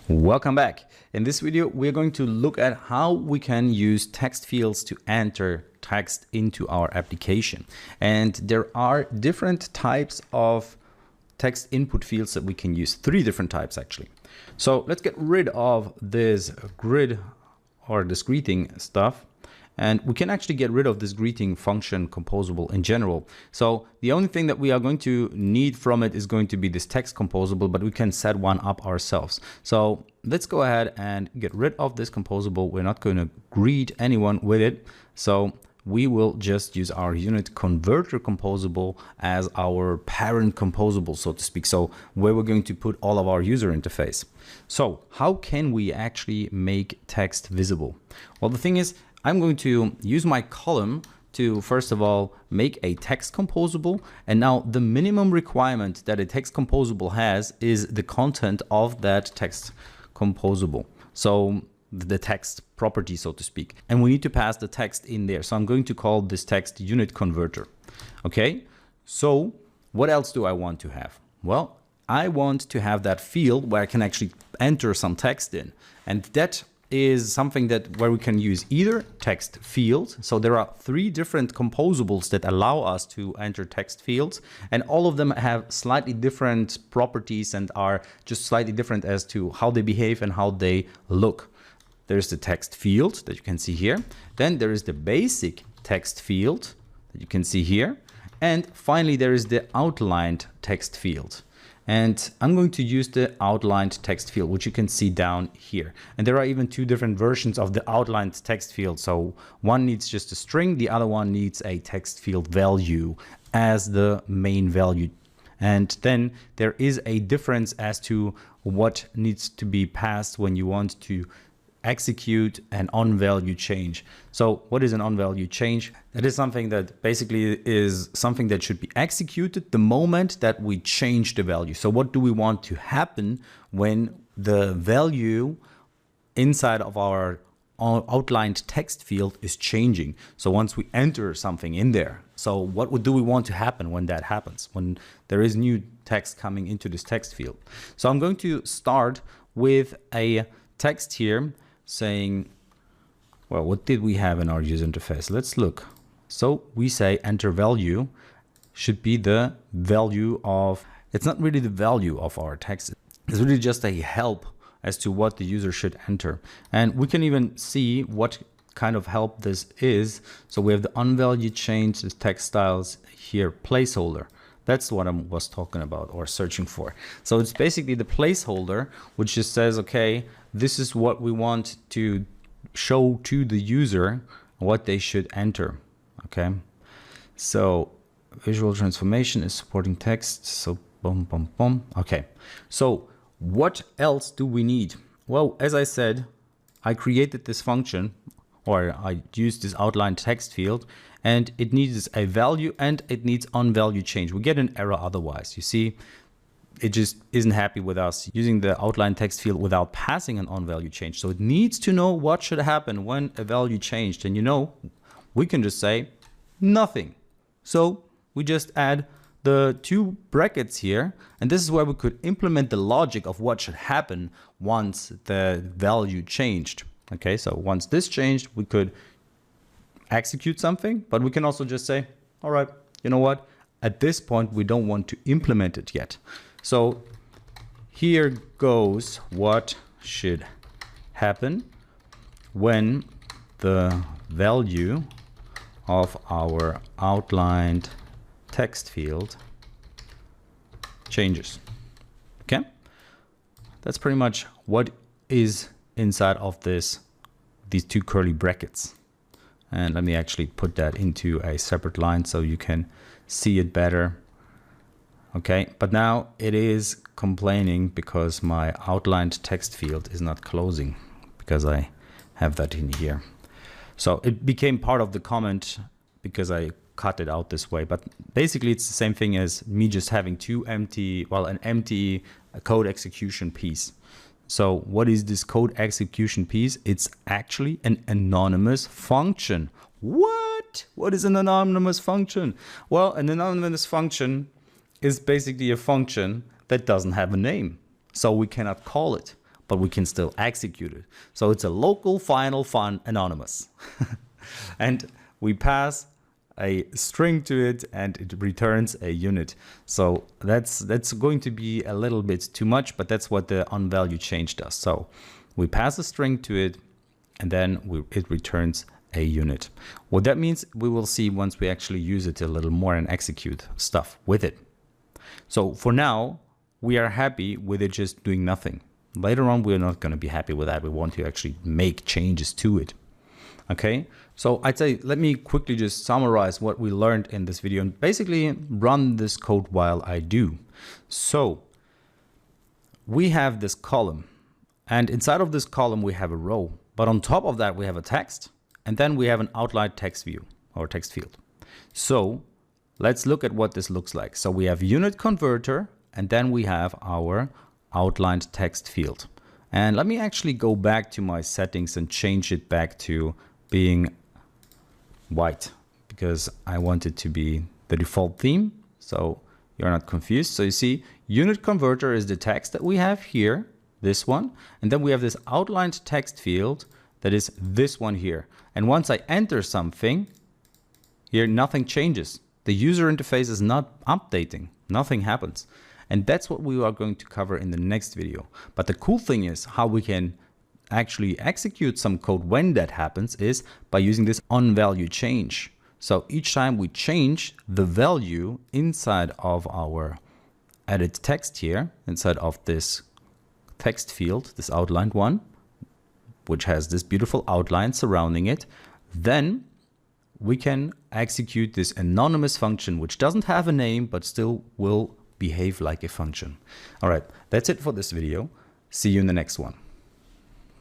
Welcome back. In this video, we're going to look at how we can use text fields to enter text into our application. And there are different types of text input fields that we can use. 3 different types actually. So let's get rid of this grid or this greeting stuff. And we can actually get rid of this greeting function composable in general. So the only thing that we are going to need from it is going to be this text composable, but we can set one up ourselves. So let's go ahead and get rid of this composable. We're not going to greet anyone with it. So we will just use our unit converter composable as our parent composable, so to speak. So where we're going to put all of our user interface. So how can we actually make text visible? Well, the thing is, I'm going to use my column to, first of all, make a text composable. And now the minimum requirement that a text composable has is the content of that text composable. So the text property, so to speak. And we need to pass the text in there. So I'm going to call this text unit converter. Okay, so what else do I want to have? Well, I want to have that field where I can actually enter some text in. And that is something where we can use either text field. So there are 3 different composables that allow us to enter text fields, and all of them have slightly different properties and are just slightly different as to how they behave and how they look. There's the text field that you can see here. Then there is the basic text field that you can see here. And finally, there is the outlined text field. And I'm going to use the outlined text field, which you can see down here. And there are even 2 different versions of the outlined text field. So one needs just a string, the other one needs a text field value as the main value. And then there is a difference as to what needs to be passed when you want to execute an on-value change. So what is an on-value change? That is something that basically is something that should be executed the moment that we change the value. So what do we want to happen when the value inside of our outlined text field is changing? So once we enter something in there, so what do we want to happen when that happens, when there is new text coming into this text field? So I'm going to start with a text here saying, well, what did we have in our user interface? Let's look. So we say enter value should be the value of, it's not really the value of our text. It's really just a help as to what the user should enter. And we can even see what kind of help this is. So we have the unvalue change, the text styles here, placeholder. That's what I was talking about or searching for. So it's basically the placeholder, which just says, okay, this is what we want to show to the user, what they should enter. Okay. So visual transformation is supporting text. So boom, boom, boom. Okay. So what else do we need? Well, as I said, I created this function, or I used this outlined text field, and it needs a value and it needs on-value change. We get an error otherwise. You see, it just isn't happy with us using the outline text field without passing an on-value change. So it needs to know what should happen when a value changed. And you know, we can just say nothing. So we just add the 2 brackets here. And this is where we could implement the logic of what should happen once the value changed. Okay, so once this changed, we could execute something, but we can also just say, all right, you know what? At this point, we don't want to implement it yet. So here goes what should happen when the value of our outlined text field changes. Okay, that's pretty much what is inside of these 2 curly brackets. And let me actually put that into a separate line so you can see it better. Okay, but now it is complaining because my outlined text field is not closing because I have that in here. So it became part of the comment because I cut it out this way. But basically it's the same thing as me just having an empty code execution piece. So what is this code execution piece? It's actually an anonymous function. What? What is an anonymous function? Well, an anonymous function is basically a function that doesn't have a name. So we cannot call it. but we can still execute it. So it's a local final fun anonymous. And we pass a string to it and it returns a unit. So that's going to be a little bit too much, but that's what the onValueChange does. So we pass a string to it and then it returns a unit. What that means, we will see once we actually use it a little more and execute stuff with it. So for now, we are happy with it just doing nothing. Later on, we're not going to be happy with that. We want to actually make changes to it. Okay, so I'd say, let me quickly just summarize what we learned in this video and basically run this code while I do. So we have this column, and inside of this column, we have a row, but on top of that, we have a text, and then we have an outlined text view or text field. So let's look at what this looks like. So we have unit converter, and then we have our outlined text field. And let me actually go back to my settings and change it back to being white because I want it to be the default theme. So you're not confused. So you see, unit converter is the text that we have here, this one. And then we have this outlined text field that is this one here. And once I enter something here, nothing changes. The user interface is not updating. Nothing happens. And that's what we are going to cover in the next video. But the cool thing is how we can actually execute some code when that happens is by using this onValueChange. So each time we change the value inside of our edit text here, inside of this text field, this outlined one, which has this beautiful outline surrounding it, then we can execute this anonymous function, which doesn't have a name, but still will behave like a function. All right, that's it for this video. See you in the next one.